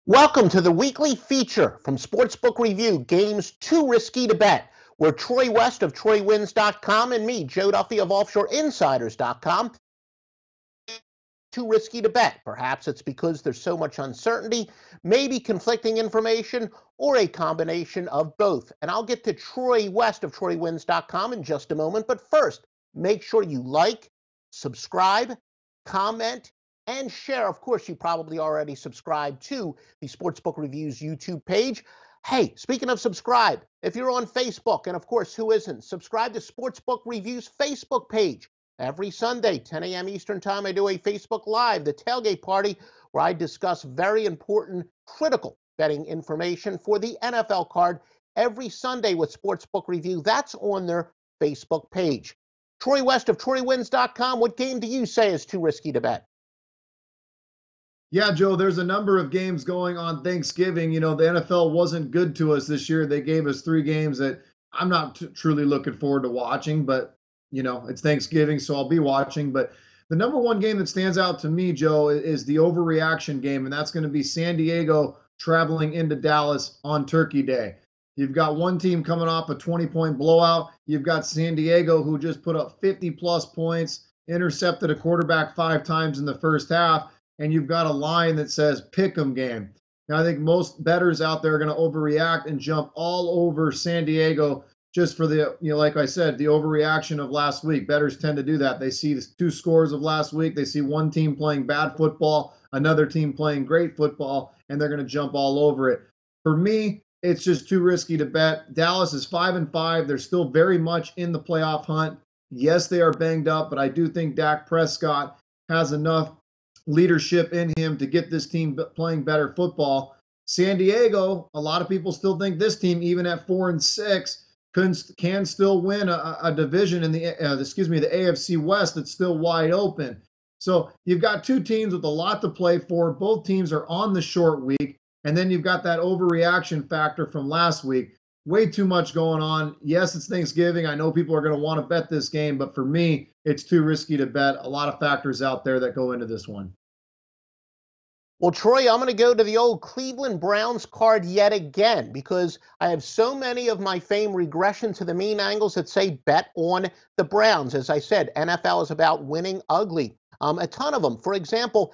Welcome to the weekly feature from Sportsbook Review, Games Too Risky to Bet, where Troy West of TroyWins.com and me, Joe Duffy of OffshoreInsiders.com, too risky to bet. Perhaps it's because there's so much uncertainty, maybe conflicting information, or a combination of both. And I'll get to Troy West of TroyWins.com in just a moment. But first, make sure you like, subscribe, comment, and share. Of course, you probably already subscribed to the Sportsbook Reviews YouTube page. Hey, speaking of subscribe, if you're on Facebook, and of course, who isn't, subscribe to Sportsbook Reviews Facebook page. Every Sunday, 10 a.m. Eastern Time, I do a Facebook Live, the tailgate party, where I discuss very important, critical betting information for the NFL card every Sunday with Sportsbook Review. That's on their Facebook page. Troy West of TroyWins.com, what game do you say is too risky to bet? Yeah, Joe, there's a number of games going on Thanksgiving. The NFL wasn't good to us this year. They gave us 3 games that I'm not truly looking forward to watching, but, it's Thanksgiving, so I'll be watching. But the number one game that stands out to me, Joe, is the overreaction game, and that's going to be San Diego traveling into Dallas on Turkey Day. You've got one team coming off a 20-point blowout. You've got San Diego, who just put up 50-plus points, intercepted a quarterback 5 times in the first half. And you've got a line that says pick'em game. Now, I think most bettors out there are going to overreact and jump all over San Diego just for the, like I said, the overreaction of last week. Bettors tend to do that. They see the 2 scores of last week. They see one team playing bad football, another team playing great football, and they're going to jump all over it. For me, it's just too risky to bet. Dallas is 5-5. They're still very much in the playoff hunt. Yes, they are banged up, but I do think Dak Prescott has enough leadership in him to get this team playing better football. San Diego, a lot of people still think this team, even at 4-6, can still win a division in the AFC West that's still wide open. So you've got 2 teams with a lot to play for. Both teams are on the short week, and then you've got that overreaction factor from last week. Way too much going on. Yes, it's Thanksgiving. I know people are going to want to bet this game, but for me, it's too risky to bet. A lot of factors out there that go into this one. Well, Troy, I'm going to go to the old Cleveland Browns card yet again because I have so many of my famed regression to the mean angles that say bet on the Browns. As I said, NFL is about winning ugly. A ton of them. For example,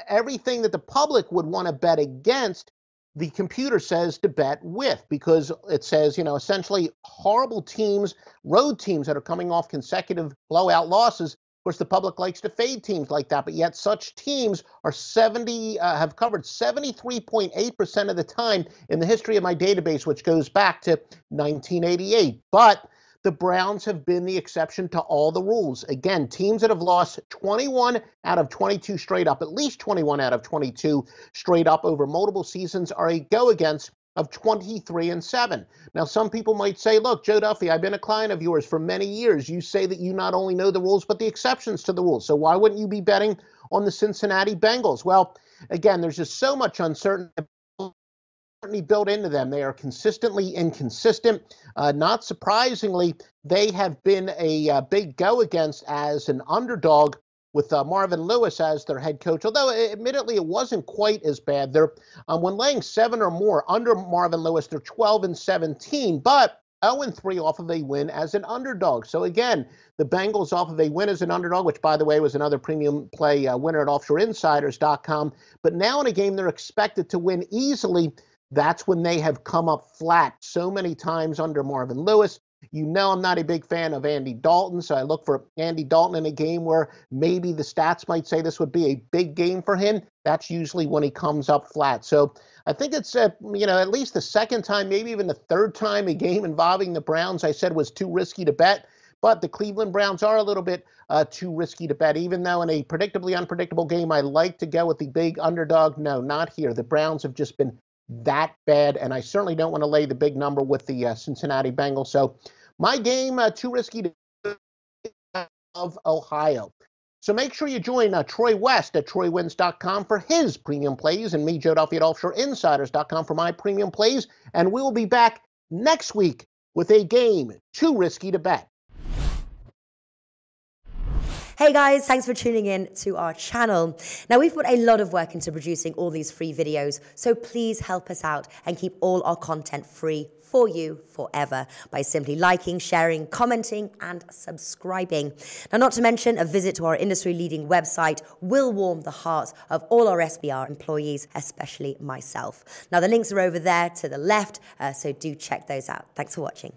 everything that the public would want to bet against, the computer says to bet with, because it says, essentially horrible teams, road teams that are coming off consecutive blowout losses. Of course, the public likes to fade teams like that, but yet such teams are have covered 73.8% of the time in the history of my database, which goes back to 1988. But the Browns have been the exception to all the rules. Again, teams that have lost 21 out of 22 straight up, at least 21 out of 22 straight up over multiple seasons, are a go-against of 23-7. Now, some people might say, look, Joe Duffy, I've been a client of yours for many years. You say that you not only know the rules, but the exceptions to the rules. So why wouldn't you be betting on the Cincinnati Bengals? Well, again, there's just so much uncertainty built into them. They are consistently inconsistent. Not surprisingly, they have been a big go-against as an underdog with Marvin Lewis as their head coach, although admittedly it wasn't quite as bad. They're when laying 7 or more under Marvin Lewis, they're 12-17, but 0-3 off of a win as an underdog. So again, the Bengals off of a win as an underdog, which by the way was another premium play winner at OffshoreInsiders.com. But now in a game they're expected to win easily, that's when they have come up flat so many times under Marvin Lewis. I'm not a big fan of Andy Dalton, so I look for Andy Dalton in a game where maybe the stats might say this would be a big game for him. That's usually when he comes up flat. So I think it's, at least the second time, maybe even the third time a game involving the Browns I said was too risky to bet. But the Cleveland Browns are a little bit too risky to bet, even though in a predictably unpredictable game I like to go with the big underdog. No, not here. The Browns have just been that bad, and I certainly don't want to lay the big number with the Cincinnati Bengals. So my game, too risky to of Ohio. So make sure you join Troy West at TroyWins.com for his premium plays, and me, Joe Duffy, at OffshoreInsiders.com for my premium plays. And we'll be back next week with a game too risky to bet. Hey guys, thanks for tuning in to our channel. Now, we've put a lot of work into producing all these free videos, so please help us out and keep all our content free for you forever by simply liking, sharing, commenting, and subscribing. Now, not to mention, a visit to our industry-leading website will warm the hearts of all our SBR employees, especially myself. Now, the links are over there to the left, so do check those out. Thanks for watching.